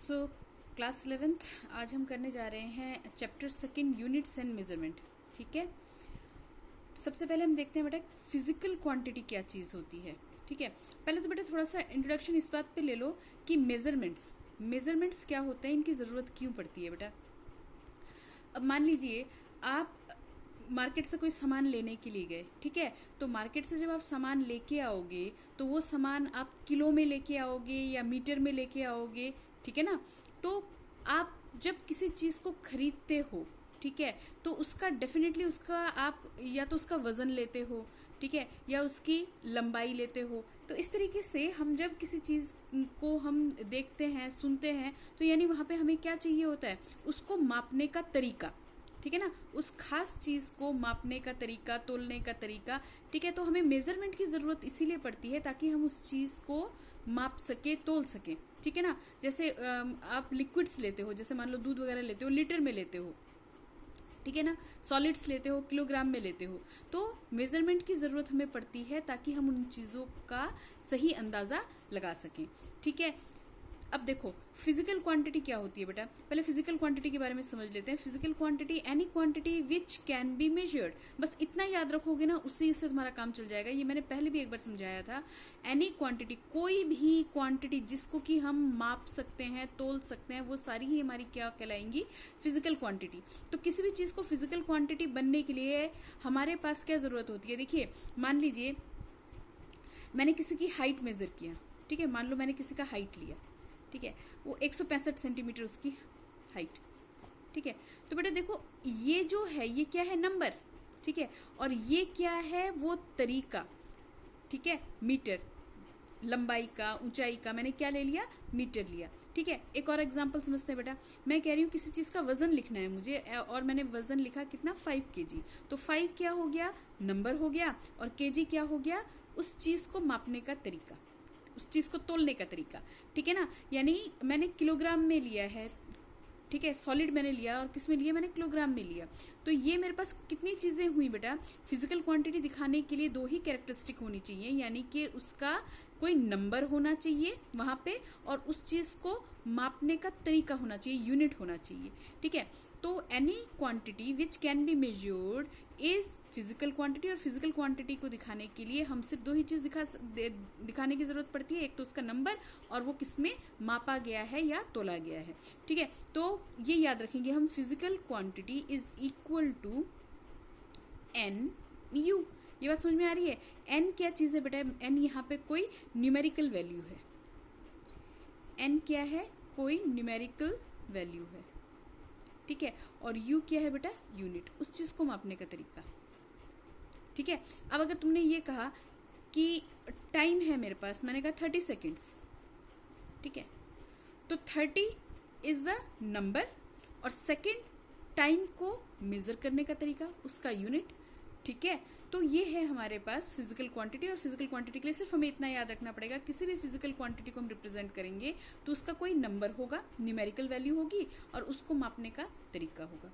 So class 11th आज हम करने जा रहे हैं chapter second units and measurement. ठीक है, सबसे पहले हम देखते हैं बेटा फिजिकल क्वांटिटी क्या चीज़ होती है। ठीक है, पहले तो बेटा थोड़ा सा इंट्रोडक्शन इस बात पे ले लो कि मेजरमेंट्स क्या होते हैं, इनकी ज़रूरत क्यों पड़ती है बेटा। अब मान लीजिए आप मार्केट से कोई सामान लेने के लिए गए, ठीक है, तो मार्केट से जब आप सामान लेके आओगे तो वो सामान आप किलो में लेके आओगे या मीटर में लेके आओगे, ठीक है ना। तो आप जब किसी चीज को खरीदते हो, ठीक है, तो उसका डेफिनेटली उसका आप या तो उसका वजन लेते हो, ठीक है, या उसकी लंबाई लेते हो। तो इस तरीके से हम जब किसी चीज को हम देखते हैं, सुनते हैं, तो यानी वहां पे हमें क्या चाहिए होता है, उसको मापने का तरीका, ठीक है ना, उस खास चीज को मापने का तरीका, तोलने का तरीका। ठीक है, तो हमें मेजरमेंट की जरूरत इसीलिए पड़ती है ताकि हम उस चीज को माप सके, तोल सके। ठीक है ना, जैसे आप लिक्विड्स लेते हो, जैसे मान लो दूध वगैरह लेते हो, लीटर में लेते हो, ठीक है ना, सॉलिड्स लेते हो, किलोग्राम में लेते हो, तो मेजरमेंट की जरूरत हमें पड़ती है ताकि हम उन चीजों का सही अंदाजा लगा सकें। ठीक है, अब देखो फिजिकल क्वांटिटी क्या होती है बेटा। पहले फिजिकल क्वांटिटी के बारे में समझ लेते हैं। Physical quantity any quantity which can be measured, बस इतना याद रखोगे ना, उसी से तुम्हारा काम चल जाएगा। ये मैंने पहले भी एक बार समझाया था। एनी क्वांटिटी, कोई भी क्वांटिटी जिसको कि हम माप सकते हैं, तोल सकते हैं, वो सारी ही हमारी क्या कहलाएंगी, फिजिकल क्वांटिटी। तो किसी भी चीज को फिजिकल क्वांटिटी बनने के लिए हमारे पास क्या जरूरत होती है। देखिए मान लीजिए मैंने किसी की हाइट मेजर किया, ठीक है, मान लो मैंने किसी का हाइट लिया, ठीक है, वो 165 सेंटीमीटर उसकी हाइट, ठीक है। तो बेटा देखो ये जो है ये क्या है, नंबर, ठीक है, और ये क्या है, वो तरीका, ठीक है, मीटर, लंबाई का, ऊंचाई का, मैंने क्या ले लिया, मीटर लिया। ठीक है, एक और एग्जांपल समझते हैं बेटा। मैं कह रही हूँ किसी चीज का वजन लिखना है मुझे, और मैंने वजन लिखा कितना, 5 kg। तो 5 क्या हो गया, नंबर हो गया, और kg क्या हो गया, उस चीज को मापने का तरीका, उस चीज को तोलने का तरीका। ठीक है ना, यानी मैंने किलोग्राम में लिया है, ठीक है, सॉलिड मैंने लिया, और किस में लिया, मैंने किलोग्राम में लिया। तो ये मेरे पास कितनी चीजें हुई बेटा। फिजिकल क्वांटिटी दिखाने के लिए 2 ही कैरेक्टरिस्टिक होनी चाहिए, यानी कि उसका कोई नंबर होना चाहिए वहां पे, और उस चीज को मापने का तरीका होना चाहिए, यूनिट होना चाहिए। ठीक है, तो any quantity which can be measured is physical quantity. और फिजिकल क्वांटिटी को दिखाने के लिए हम सिर्फ 2 ही चीज दिखाने की जरूरत पड़ती है, एक तो उसका नंबर, और वो किसमें मापा गया है या तोला गया है। ठीक है, तो ये याद रखेंगे हम, physical quantity is equal to n u. ये बात समझ में आ रही है। एन क्या चीज है बेटा, एन यहाँ पे कोई न्यूमेरिकल वैल्यू है। एन क्या है, कोई न्यूमेरिकल वैल्यू है, ठीक है, और यू क्या है बेटा, यूनिट, उस चीज को मापने का तरीका। ठीक है, अब अगर तुमने ये कहा कि टाइम है मेरे पास, मैंने कहा 30 सेकेंड्स, ठीक है, तो 30 इज द नंबर, और सेकेंड टाइम को मेजर करने का तरीका, उसका यूनिट। ठीक है, तो ये है हमारे पास फिजिकल क्वांटिटी। और फिजिकल क्वांटिटी के लिए सिर्फ हमें इतना याद रखना पड़ेगा, किसी भी फिजिकल क्वांटिटी को हम रिप्रेजेंट करेंगे तो उसका कोई नंबर होगा, न्यूमेरिकल वैल्यू होगी, और उसको मापने का तरीका होगा।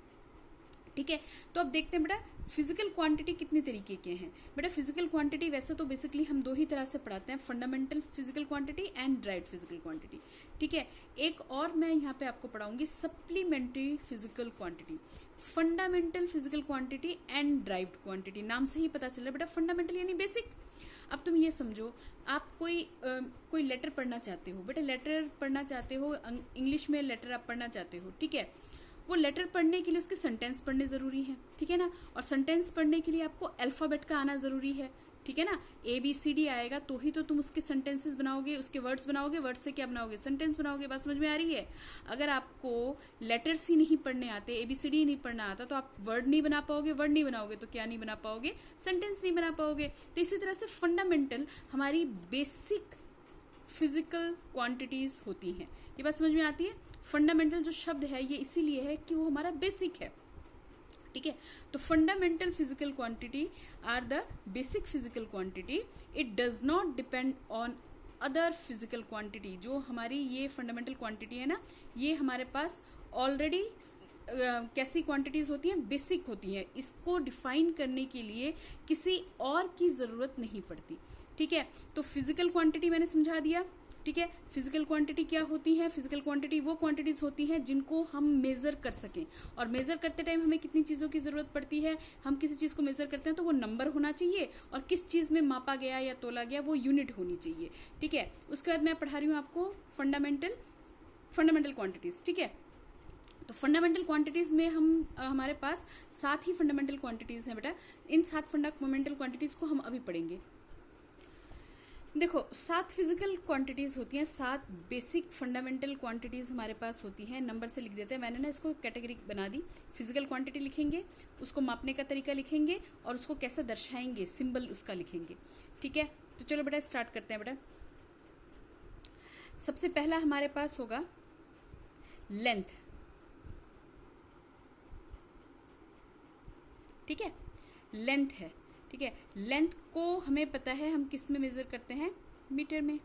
ठीक है, तो अब देखते हैं बेटा फिजिकल क्वांटिटी कितने तरीके के हैं। बेटा फिजिकल क्वांटिटी वैसे तो बेसिकली हम 2 ही तरह से पढ़ाते हैं, fundamental physical quantity and derived physical quantity. ठीक है, एक और मैं यहाँ पे आपको पढ़ाऊंगी supplementary physical quantity. Fundamental physical quantity and derived quantity, नाम से ही पता चल रहा है बेटा, फंडामेंटल यानी बेसिक। अब तुम ये समझो, आप कोई लेटर पढ़ना चाहते हो बेटा, लेटर पढ़ना चाहते हो, इंग्लिश में लेटर आप पढ़ना चाहते हो, ठीक है, वो लेटर पढ़ने के लिए उसके सेंटेंस पढ़ने जरूरी है, ठीक है ना, और सेंटेंस पढ़ने के लिए आपको अल्फाबेट का आना जरूरी है, ठीक है ना, ABCD आएगा तो ही तो तुम उसके सेंटेंसेस बनाओगे, उसके वर्ड्स बनाओगे, वर्ड्स से क्या बनाओगे, सेंटेंस बनाओगे। बात समझ में आ रही है। अगर आपको लेटर्स ही नहीं पढ़ने आते, ABCD ही नहीं पढ़ना आता, तो आप वर्ड नहीं बना पाओगे, वर्ड नहीं बनाओगे तो क्या नहीं बना पाओगे, सेंटेंस नहीं बना पाओगे। तो इसी तरह से फंडामेंटल हमारी बेसिक फिजिकल क्वांटिटीज होती हैं। ये बात समझ में आती है। फंडामेंटल जो शब्द है ये इसीलिए है कि वो हमारा बेसिक है, ठीक है। तो fundamental physical quantity are the basic physical quantity, it does not depend on other physical quantity. जो हमारी ये फंडामेंटल क्वांटिटी है ना, ये हमारे पास ऑलरेडी कैसी क्वांटिटीज होती हैं, बेसिक होती हैं। इसको डिफाइन करने के लिए किसी और की जरूरत नहीं पड़ती, ठीक है। तो फिजिकल क्वांटिटी मैंने समझा दिया, ठीक है। फिजिकल क्वांटिटी क्या होती है? फिजिकल क्वांटिटी वो क्वांटिटीज होती हैं जिनको हम मेजर कर सकें, और मेजर करते टाइम हमें कितनी चीजों की जरूरत पड़ती है? हम किसी चीज को मेजर करते हैं तो वो नंबर होना चाहिए, और किस चीज में मापा गया या तोला गया वो यूनिट होनी चाहिए, ठीक है। उसके बाद मैं पढ़ा रही हूँ आपको फंडामेंटल क्वांटिटीज, ठीक है। तो फंडामेंटल क्वांटिटीज में हमारे पास 7 ही फंडामेंटल क्वांटिटीज हैं बेटा। इन 7 फंडामेंटल क्वांटिटीज को हम अभी पढ़ेंगे। देखो 7 फिजिकल क्वांटिटीज होती हैं, 7 बेसिक फंडामेंटल क्वांटिटीज हमारे पास होती हैं। नंबर से लिख देते हैं, मैंने ना इसको कैटेगरी बना दी। फिजिकल क्वांटिटी लिखेंगे, उसको मापने का तरीका लिखेंगे, और उसको कैसे दर्शाएंगे, सिंबल उसका लिखेंगे, ठीक है। तो चलो बेटा स्टार्ट करते हैं बेटा। सबसे पहला हमारे पास होगा लेंथ, ठीक है। लेंथ है, ठीक है। लेंथ को हमें पता है हम किस में मेजर करते हैं? मीटर में,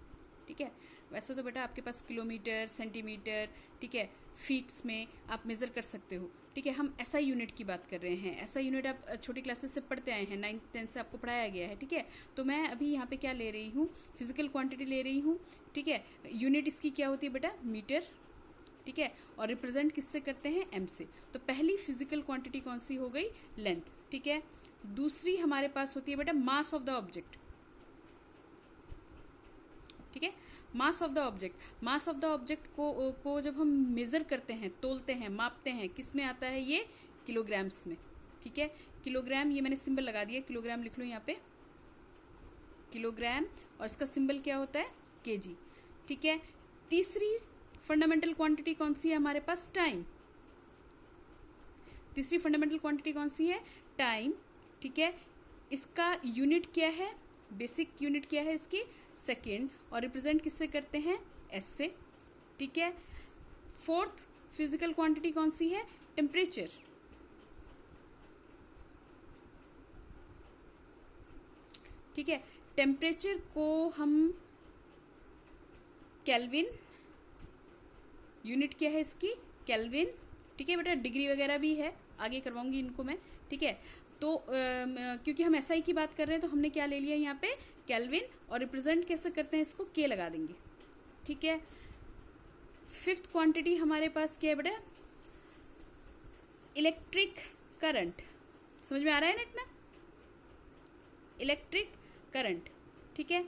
ठीक है। वैसे तो बेटा आपके पास किलोमीटर, सेंटीमीटर, ठीक है, फीट्स में आप मेजर कर सकते हो, ठीक है। हम एसआई यूनिट की बात कर रहे हैं। एसआई यूनिट आप छोटी क्लासेस से पढ़ते आए हैं, 9th 10th से आपको पढ़ाया गया है, ठीक है। तो मैं अभी यहाँ पे क्या ले रही हूँ? फिजिकल क्वांटिटी ले रही हूँ, ठीक है। यूनिट इसकी क्या होती है बेटा? मीटर, ठीक है। और रिप्रेजेंट किससे करते हैं? एम से। तो पहली फिजिकल क्वांटिटी कौन सी हो गई? लेंथ, ठीक है। दूसरी हमारे पास होती है बेटा मास ऑफ द ऑब्जेक्ट, ठीक है। Mass of the object, mass of the object को जब हम मेजर करते हैं, तोलते हैं, मापते हैं, किस में आता है? ये किलोग्राम्स में, ठीक है। किलोग्राम, ये मैंने सिंबल लगा दिया, किलोग्राम लिख लो यहाँ पे, किलोग्राम, और इसका सिंबल क्या होता है? केजी, ठीक है। तीसरी फंडामेंटल क्वांटिटी कौन सी है हमारे पास? टाइम। तीसरी फंडामेंटल क्वांटिटी कौन सी है? टाइम, ठीक है। इसका यूनिट क्या है? बेसिक यूनिट क्या है इसकी? सेकेंड, और रिप्रेजेंट किससे करते हैं? एस से, ठीक है। फोर्थ फिजिकल क्वांटिटी कौन सी है? टेम्परेचर, ठीक है। टेम्परेचर को हम केल्विन, यूनिट क्या है इसकी? केल्विन, ठीक है बेटा। डिग्री वगैरह भी है, आगे करवाऊंगी इनको मैं, ठीक है। तो क्योंकि हम एसआई की बात कर रहे हैं तो हमने क्या ले लिया यहाँ पे? केल्विन, और रिप्रेजेंट कैसे करते हैं इसको? के लगा देंगे, ठीक है। फिफ्थ क्वांटिटी हमारे पास क्या है बेटा? Electric current. समझ में आ रहा है ना इतना? इलेक्ट्रिक करंट, ठीक है।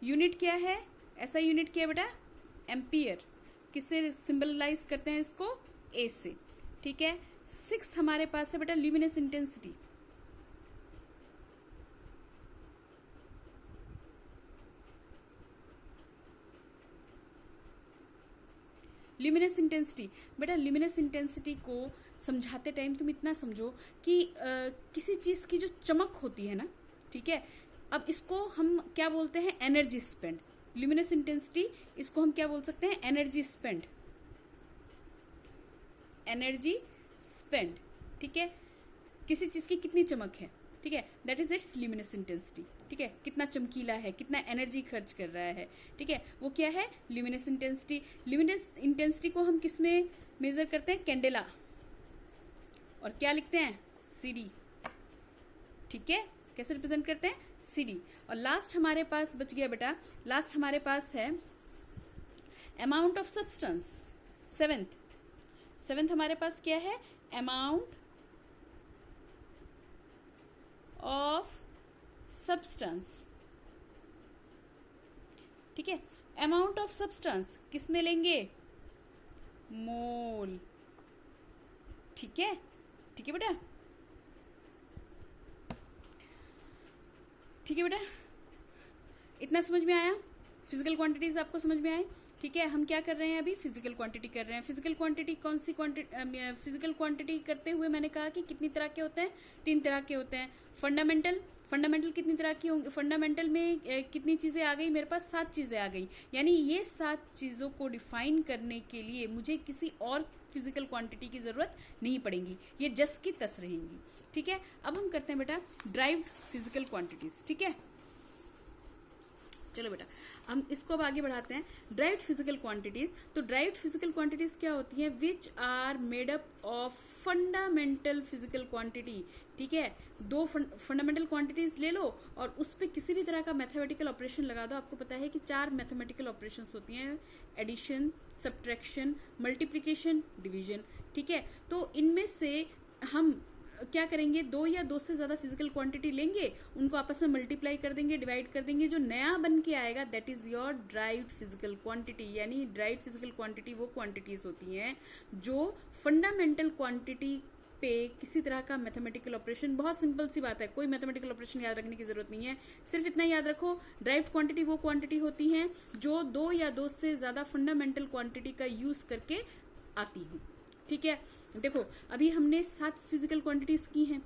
यूनिट क्या है? एसआई यूनिट क्या है बेटा? एम्पियर। किससे सिंबलाइज करते हैं इसको? ए से, ठीक है। सिक्स्थ हमारे पास है बेटा ल्यूमिनस इंटेंसिटी। ल्यूमिनस इंटेंसिटी, बेटा ल्यूमिनस इंटेंसिटी को समझाते टाइम तुम इतना समझो कि किसी चीज की जो चमक होती है ना, ठीक है। अब इसको हम क्या बोलते हैं? Energy spend. ल्यूमिनस इंटेंसिटी, इसको हम क्या बोल सकते हैं? एनर्जी स्पेंड, एनर्जी स्पेंड, ठीक है। किसी चीज की कितनी चमक है, ठीक है, that is it's luminous intensity, ठीक है। कितना चमकीला है, कितना एनर्जी खर्च कर रहा है, ठीक है, वो क्या है? Luminous intensity. ल्यूमिनस इंटेंसिटी को हम किस में मेजर करते हैं? कैंडेला, और क्या लिखते हैं? सीडी, ठीक है। कैसे रिप्रेजेंट करते हैं? सीडी। और लास्ट हमारे पास बच गया बेटा, लास्ट हमारे पास है अमाउंट ऑफ सब्सटेंस। सेवेंथ हमारे पास क्या है? अमाउंट ऑफ सब्सटेंस, ठीक है। अमाउंट ऑफ सब्सटेंस किस में लेंगे? मोल, ठीक है, ठीक है बेटा, ठीक है बेटा। इतना समझ में आया? फिजिकल क्वांटिटीज आपको समझ में आए, ठीक है। हम क्या कर रहे हैं अभी? फिजिकल क्वांटिटी कर रहे हैं। फिजिकल क्वांटिटी कौन सी क्वांटिटी? फिजिकल क्वांटिटी करते हुए मैंने कहा कि कितनी तरह के होते हैं? 3 तरह के होते हैं। फंडामेंटल कितनी तरह की होंगी? फंडामेंटल में कितनी चीजें आ गई मेरे पास? 7 चीजें आ गई। यानी ये 7 चीजों को डिफाइन करने के लिए मुझे किसी और फिजिकल क्वांटिटी की जरूरत नहीं पड़ेगी, ये जस की तस रहेंगी, ठीक है। अब हम करते हैं बेटा ड्राइव्ड फिजिकल क्वांटिटीज, ठीक है। चलो बेटा हम इसको अब आगे बढ़ाते हैं। ड्राइव्ड फिजिकल क्वांटिटीज, तो ड्राइव्ड फिजिकल क्वांटिटीज क्या होती हैं? Which are made up of fundamental physical quantity. ठीक है, दो फंडामेंटल क्वांटिटीज ले लो और उस पर किसी भी तरह का मैथमेटिकल ऑपरेशन लगा दो। आपको पता है कि 4 मैथमेटिकल ऑपरेशंस होती हैं, एडिशन, सब्ट्रैक्शन, मल्टीप्लिकेशन, डिवीजन। ठीक है, तो इनमें से हम क्या करेंगे, 2 या 2 से ज्यादा फिजिकल क्वांटिटी लेंगे, उनको आपस में मल्टीप्लाई कर देंगे, डिवाइड कर देंगे, जो नया बन के आएगा that is your derived physical quantity. यानी ड्राइव्ड फिजिकल क्वांटिटी वो क्वांटिटीज होती हैं जो फंडामेंटल क्वांटिटी पे किसी तरह का मैथमेटिकल ऑपरेशन, बहुत सिंपल सी बात है, कोई मैथमेटिकल ऑपरेशन याद रखने की जरूरत नहीं है, सिर्फ इतना याद रखो, ड्राइव्ड क्वांटिटी वो क्वांटिटी होती हैं जो 2 या 2 से ज्यादा फंडामेंटल क्वांटिटी का यूज करके आती हूँ। ठीक है, देखो अभी हमने 7 फिजिकल क्वांटिटीज की हैं,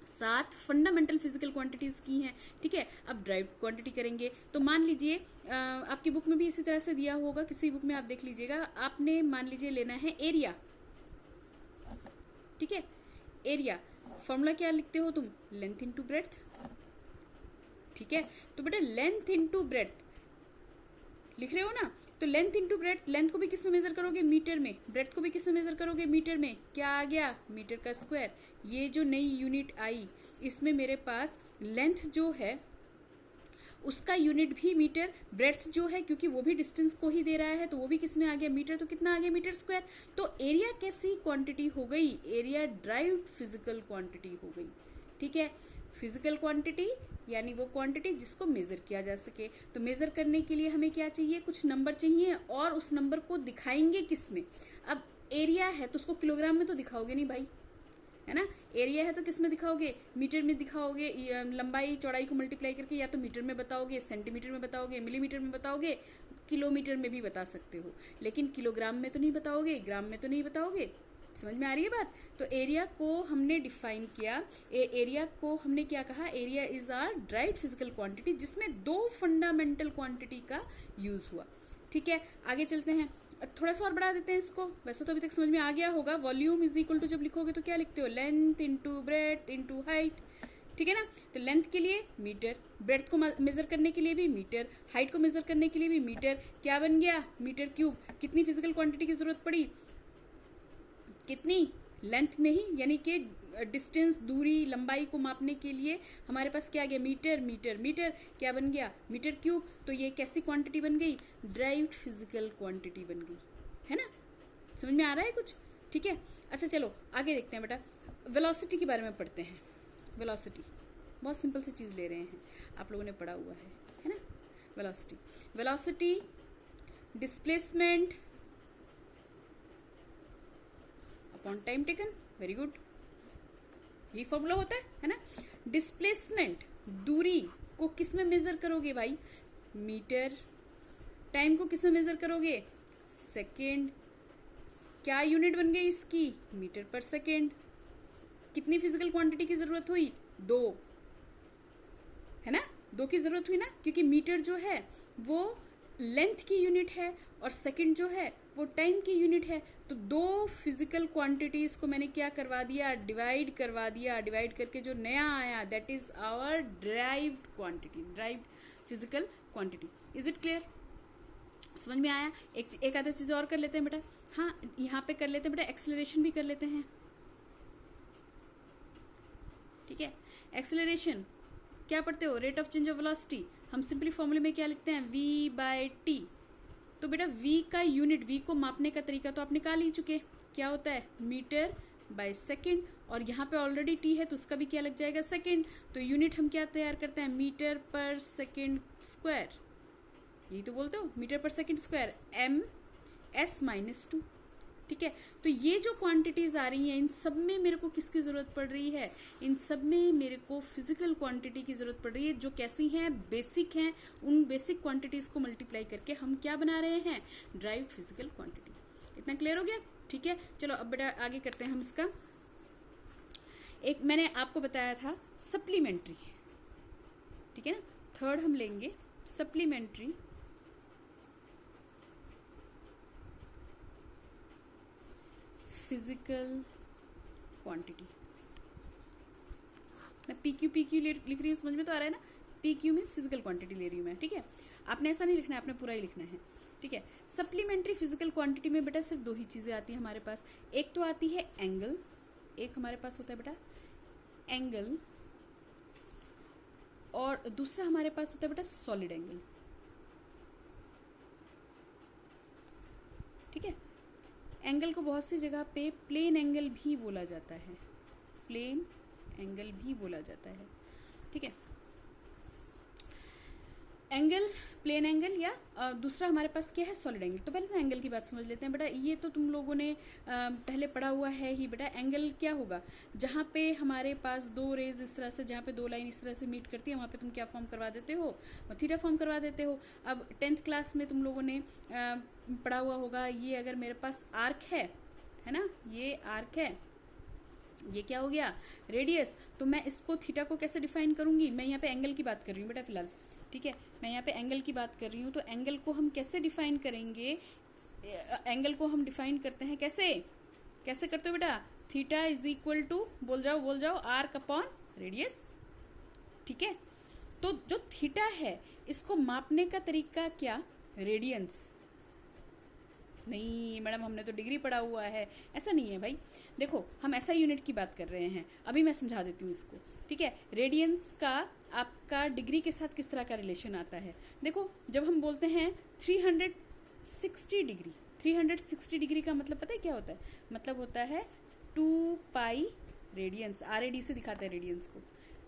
7 फंडामेंटल फिजिकल क्वांटिटीज की हैं। ठीक है, अब ड्राइव्ड क्वांटिटी करेंगे तो मान लीजिए आपकी बुक में भी इसी तरह से दिया होगा, किसी बुक में आप देख लीजिएगा, आपने मान लीजिए लेना है एरिया। ठीक है, एरिया फॉर्मूला क्या लिखते हो तुम, लेंथ इनटू ब्रेड्थ। ठीक है, तो बेटा लेंथ इनटू ब्रेड्थ लिख रहे हो ना, तो लेंथ इनटू ब्रेड्थ, लेंथ को भी किस में मेजर करोगे, मीटर में, ब्रेड्थ को भी किस में मेजर करोगे, मीटर में। क्या आ गया, मीटर का स्क्वायर। ये जो नई यूनिट आई इसमें मेरे पास लेंथ जो है उसका यूनिट भी मीटर, ब्रेड्थ जो है क्योंकि वो भी डिस्टेंस को ही दे रहा है तो वो भी किसमें आ गया, मीटर, तो कितना आ गया, मीटर स्क्वायर। तो एरिया कैसी क्वांटिटी हो गई, एरिया ड्राइव्ड फिजिकल क्वांटिटी हो गई। ठीक है, फिजिकल क्वांटिटी यानी वो क्वांटिटी जिसको मेजर किया जा सके। तो मेजर करने के लिए हमें क्या चाहिए, कुछ नंबर चाहिए, और उस नंबर को दिखाएंगे किस में। अब एरिया है तो उसको किलोग्राम में तो दिखाओगे नहीं भाई, है ना, एरिया है तो किस में दिखाओगे, मीटर में दिखाओगे, लंबाई चौड़ाई को मल्टीप्लाई करके या तो मीटर में बताओगे, सेंटीमीटर में बताओगे, मिलीमीटर में बताओगे, किलोमीटर में भी बता सकते हो, लेकिन किलोग्राम में तो नहीं बताओगे, ग्राम में तो नहीं बताओगे। समझ में आ रही है बात। तो एरिया को हमने डिफाइन किया, एरिया को हमने क्या कहा, area is are derived physical quantity जिसमें 2 फंडामेंटल क्वांटिटी का यूज हुआ। ठीक है, आगे चलते हैं, थोड़ा सा और बढ़ा देते हैं इसको, वैसे तो अभी तक समझ में आ गया होगा। वॉल्यूम इज इक्वल टू जब लिखोगे तो क्या लिखते हो, length into breadth into height. ठीक है ना, तो लेंथ के लिए मीटर, ब्रेड्थ को मेजर करने के लिए भी मीटर, हाइट को मेजर करने के लिए भी मीटर। क्या बन गया, मीटर क्यूब। कितनी फिजिकल क्वांटिटी की जरूरत पड़ी, कितनी, लेंथ में ही, यानी कि डिस्टेंस, दूरी, लंबाई को मापने के लिए हमारे पास क्या आ गया, मीटर, मीटर, मीटर। क्या बन गया, मीटर क्यूब। तो ये कैसी क्वांटिटी बन गई, ड्राइव्ड फिजिकल क्वांटिटी बन गई, है ना। समझ में आ रहा है कुछ। ठीक है, अच्छा चलो आगे देखते हैं बेटा, वेलोसिटी के बारे में पढ़ते हैं। वेलोसिटी बहुत सिंपल सी चीज ले रहे हैं, आप लोगों ने पढ़ा हुआ है ना। Velocity, velocity displacement upon time taken, very good, ये फॉर्मूला होता है ना। डिस्प्लेसमेंट, दूरी को किस में मेजर करोगे भाई, मीटर। टाइम को किस में मेजर करोगे, सेकेंड। क्या यूनिट बन गई इसकी, मीटर पर सेकेंड। कितनी फिजिकल क्वांटिटी की जरूरत हुई, 2, है ना, 2 की जरूरत हुई ना, क्योंकि मीटर जो है वो लेंथ की यूनिट है और सेकंड जो है वो टाइम की यूनिट है। तो 2 फिजिकल क्वांटिटीज को मैंने क्या करवा दिया, डिवाइड करवा दिया। डिवाइड करके जो नया आया that is our derived quantity, derived physical quantity. Is it clear, समझ में आया। एक आधा चीज और कर लेते हैं बेटा, हाँ यहाँ पे कर लेते हैं बेटा, एक्सेलरेशन भी कर लेते हैं। ठीक है, एक्सेलरेशन क्या पढ़ते हो, rate of change of velocity. हम सिंपली फॉर्मूले में क्या लिखते हैं, v/t। तो बेटा v का यूनिट, v को मापने का तरीका तो आप निकाल ही चुके, क्या होता है, मीटर बाय सेकेंड, और यहाँ पे ऑलरेडी t है तो उसका भी क्या लग जाएगा, सेकेंड। तो यूनिट हम क्या तैयार करते हैं, मीटर पर सेकेंड स्क्वायर, यही तो बोलते हो, मीटर पर सेकेंड स्क्वायर, m/(s-2). ठीक है, तो ये जो क्वांटिटीज आ रही हैं इन सब में मेरे को किसकी जरूरत पड़ रही है, इन सब में मेरे को फिजिकल क्वांटिटी की जरूरत पड़ रही है, जो कैसी हैं, बेसिक हैं। उन बेसिक क्वांटिटीज को मल्टीप्लाई करके हम क्या बना रहे हैं, ड्राइव्ड फिजिकल क्वांटिटी। इतना क्लियर हो गया। ठीक है, चलो अब बेटा आगे करते हैं हम इसका। एक मैंने आपको बताया था सप्लीमेंट्री, ठीक है ना, थर्ड हम लेंगे सप्लीमेंट्री फिजिकल क्वांटिटी। मैं पीक्यू लिख रही हूँ, समझ में तो आ रहा है ना, पीक्यू मीन्स फिजिकल क्वांटिटी ले रही हूँ मैं। ठीक है, आपने ऐसा नहीं लिखना है, आपने पूरा ही लिखना है। ठीक है, सप्लीमेंट्री फिजिकल क्वांटिटी में बेटा सिर्फ 2 ही चीजें आती है हमारे पास। एक तो आती है एंगल, एक हमारे पास होता है बेटा एंगल और दूसरा हमारे पास होता है बेटा सॉलिड एंगल। ठीक है, एंगल को बहुत सी जगह पे प्लेन एंगल भी बोला जाता है, प्लेन एंगल भी बोला जाता है। ठीक है, एंगल, प्लेन एंगल या दूसरा हमारे पास क्या है सॉलिड एंगल। तो पहले तो एंगल की बात समझ लेते हैं बेटा। ये तो तुम लोगों ने पहले पढ़ा हुआ है ही बेटा। एंगल क्या होगा, जहां पे हमारे पास दो रेज इस तरह से, जहां पे दो लाइन इस तरह से मीट करती है, वहां पे तुम क्या फॉर्म करवा देते हो, थीटा फॉर्म करवा देते हो। अब 10th क्लास में तुम लोगों ने पढ़ा हुआ होगा, ये अगर मेरे पास आर्क है ना, ये आर्क है, ये क्या हो गया रेडियस, तो मैं इसको थीटा को कैसे डिफाइन करूंगी, मैं यहाँ पे एंगल की बात कर रही हूँ बेटा फिलहाल। ठीक है, मैं यहाँ पे एंगल की बात कर रही हूँ, तो एंगल को हम कैसे डिफाइन करेंगे, एंगल को हम डिफाइन करते हैं कैसे, कैसे करते हो बेटा, थीटा इज इक्वल टू, बोल जाओ आर्क अपॉन रेडियस। ठीक है, तो जो थीटा है इसको मापने का तरीका क्या, रेडियंस। नहीं मैडम हमने तो डिग्री पढ़ा हुआ है, ऐसा नहीं है भाई। देखो हम ऐसा यूनिट की बात कर रहे हैं, अभी मैं समझा देती हूँ इसको। ठीक है, रेडियंस का आपका डिग्री के साथ किस तरह का रिलेशन आता है। देखो जब हम बोलते हैं 360 डिग्री, 360 डिग्री का मतलब पता है क्या होता है, मतलब होता है 2 पाई रेडियंस, RAD से दिखाते हैं रेडियंस को।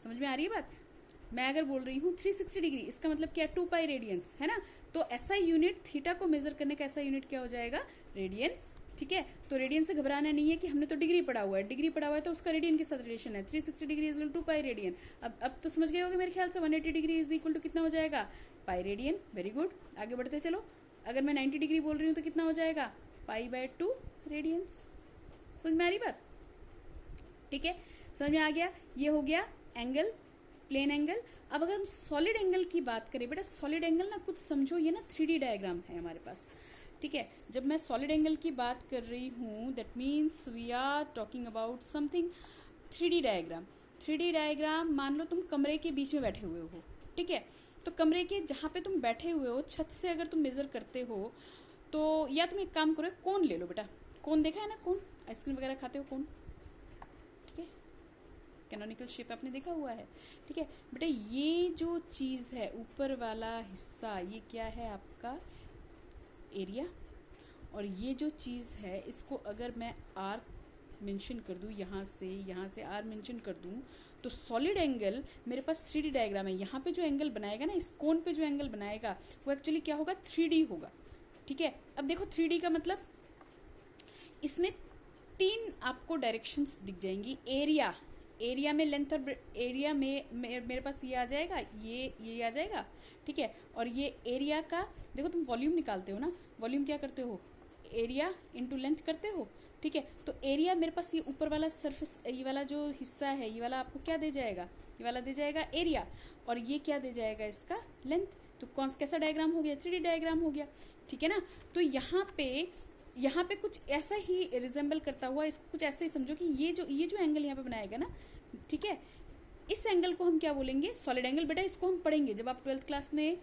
समझ में आ रही है बात। मैं अगर बोल रही हूँ 360 डिग्री, इसका मतलब क्या, 2 पाई रेडियंस है ना। तो ऐसा यूनिट थीटा को मेजर करने का ऐसा यूनिट क्या हो जाएगा, रेडियन। ठीक है, तो रेडियन से घबराना नहीं है कि हमने तो डिग्री पढ़ा हुआ है, डिग्री पढ़ा हुआ है तो उसका रेडियन के साथ रिलेशन है। 360 डिग्री इज 2 पाई रेडियन। अब तो समझ गए होगे मेरे ख्याल से। 180 डिग्री इज इक्वल टू कितना हो जाएगा, पाई रेडियन। वेरी गुड, आगे बढ़ते चलो। अगर मैं 90 डिग्री बोल रही हूँ तो कितना हो जाएगा, पाई बाय 2 रेडियंस। समझ में आ रही बात। ठीक है, समझ में आ गया। ये हो गया एंगल, प्लेन एंगल। अब अगर हम सॉलिड एंगल की बात करें बेटा, सॉलिड एंगल ना कुछ समझो, ये ना 3D डायग्राम है हमारे पास। ठीक है, जब मैं सॉलिड एंगल की बात कर रही हूँ that means we are talking about something 3D diagram. 3D diagram, मान लो तुम कमरे के बीच में बैठे हुए हो। ठीक है, तो कमरे के जहाँ पे तुम बैठे हुए हो, छत से अगर तुम मेजर करते हो तो, या तुम एक काम करो, कोन ले लो बेटा। कोन देखा है ना, कोन आइसक्रीम वगैरह खाते हो, कोन। कैनोनिकल शेप आपने देखा हुआ है। ठीक है बेटा, ये जो चीज है ऊपर वाला हिस्सा, ये क्या है आपका एरिया, और ये जो चीज है इसको अगर मैं आर मेंशन कर दूं, यहाँ से आर मेंशन कर दूं, तो सॉलिड एंगल मेरे पास 3D डायग्राम है। यहाँ पे जो एंगल बनाएगा ना, इस कोन पे जो एंगल बनाएगा वो एक्चुअली क्या होगा, 3D होगा। ठीक है, अब देखो 3D का मतलब, इसमें 3 आपको डायरेक्शंस दिख जाएंगी। एरिया में लेंथ और एरिया में मेरे पास ये आ जाएगा, ये आ जाएगा। ठीक है, और ये एरिया का देखो, तुम वॉल्यूम निकालते हो ना, वॉल्यूम क्या करते हो, एरिया इंटू लेंथ करते हो। ठीक है, तो एरिया मेरे पास ये ऊपर वाला सरफेस, ये वाला जो हिस्सा है, ये वाला आपको क्या दे जाएगा, ये वाला दे जाएगा एरिया, और ये क्या दे जाएगा, इसका लेंथ। तो कौन कैसा डायग्राम हो गया, 3D डायग्राम हो गया। ठीक है ना, तो यहाँ पे कुछ ऐसा ही रिजेंबल करता हुआ, इसको कुछ ऐसे ही समझो कि ये जो एंगल यहाँ पे बनाएगा ना, ठीक है, इस एंगल को हम क्या बोलेंगे, सॉलिड एंगल। बेटा इसको हम पढ़ेंगे जब आप 12th क्लास में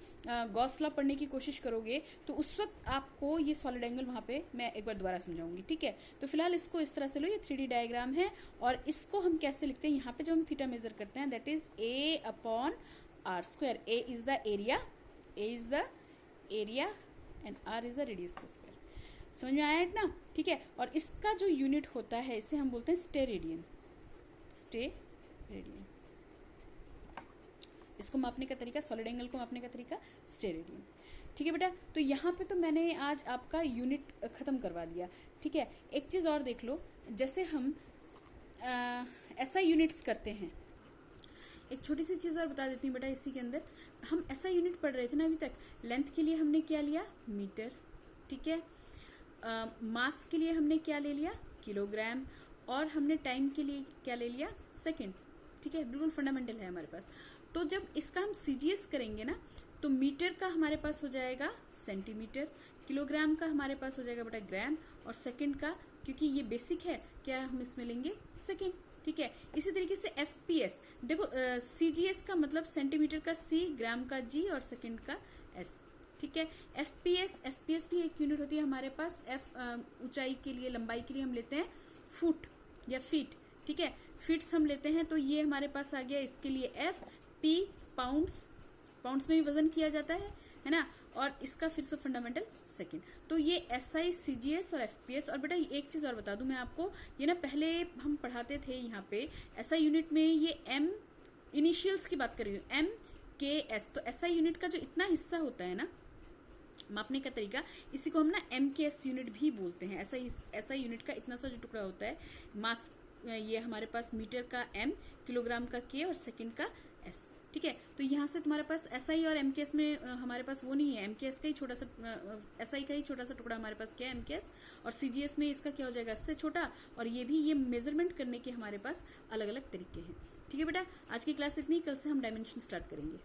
गॉस लॉ पढ़ने की कोशिश करोगे, तो उस वक्त आपको ये सॉलिड एंगल वहां पे मैं एक बार दोबारा समझाऊंगी। ठीक है, तो फिलहाल इसको इस तरह से लो, ये 3D डायग्राम है, और इसको हम कैसे लिखते हैं, यहाँ पे जब हम थीटा मेजर करते हैं that is A upon R square. A is the area and R is the radius का स्क्वायर। समझ में आया इतना। ठीक है, और इसका जो यूनिट होता है इसे हम बोलते हैं स्टेरेडियन। इसको मापने का तरीका, सॉलिड एंगल को मापने का तरीका स्टेरेडियन। ठीक है बेटा, तो यहाँ पे तो मैंने आज आपका यूनिट खत्म करवा दिया। ठीक है, एक चीज और देख लो, जैसे हम ऐसा यूनिट्स करते हैं, एक छोटी सी चीज और बता देती हूँ बेटा। इसी के अंदर हम ऐसा यूनिट पढ़ रहे थे ना अभी तक। लेंथ के लिए हमने क्या लिया, मीटर। ठीक है, मास के लिए हमने क्या ले लिया, किलोग्राम, और हमने टाइम के लिए क्या ले लिया, सेकंड। ठीक है, बिल्कुल फंडामेंटल है हमारे पास। तो जब इसका हम CGS करेंगे ना, तो मीटर का हमारे पास हो जाएगा सेंटीमीटर, किलोग्राम का हमारे पास हो जाएगा बेटा ग्राम, और सेकंड का, क्योंकि ये बेसिक है, क्या हम इसमें लेंगे, सेकंड। ठीक है, इसी तरीके से FPS देखो, CGS का मतलब सेंटीमीटर का C, ग्राम का G और सेकंड का S। ठीक है, FPS भी एक यूनिट होती है हमारे पास। ऊंचाई के लिए, लंबाई के लिए हम लेते हैं फुट या फीट। ठीक है, फीट्स हम लेते हैं तो ये हमारे पास आ गया, इसके लिए एफ, पी पाउंड्स, पाउंड्स में भी वजन किया जाता है ना, और इसका फिर से फंडामेंटल सेकंड। तो ये एसआई, सीजीएस और एफपीएस। और बेटा एक चीज और बता दूं मैं आपको, ये ना पहले हम पढ़ाते थे यहाँ पे एसआई यूनिट में, ये एम इनिशियल्स की बात कर रही हूँ, एम के एस। तो एसआई यूनिट का जो इतना हिस्सा होता है ना मापने का तरीका, इसी को हम ना एम के एस यूनिट भी बोलते हैं। एसआई यूनिट का इतना सा जो टुकड़ा होता है, मास ये हमारे पास मीटर का एम, किलोग्राम का के और सेकंड का एस। ठीक है, तो यहाँ से तुम्हारे पास एसआई और एमकेएस में हमारे पास वो नहीं है, एमकेएस का ही छोटा सा, एसआई का ही छोटा सा टुकड़ा हमारे पास क्या है, एमकेएस। और सीजीएस में इसका क्या हो जाएगा, इससे छोटा। और ये भी, ये मेजरमेंट करने के हमारे पास अलग अलग तरीके हैं। ठीक है बेटा, आज की क्लास इतनी, कल से हम डायमेंशन स्टार्ट करेंगे।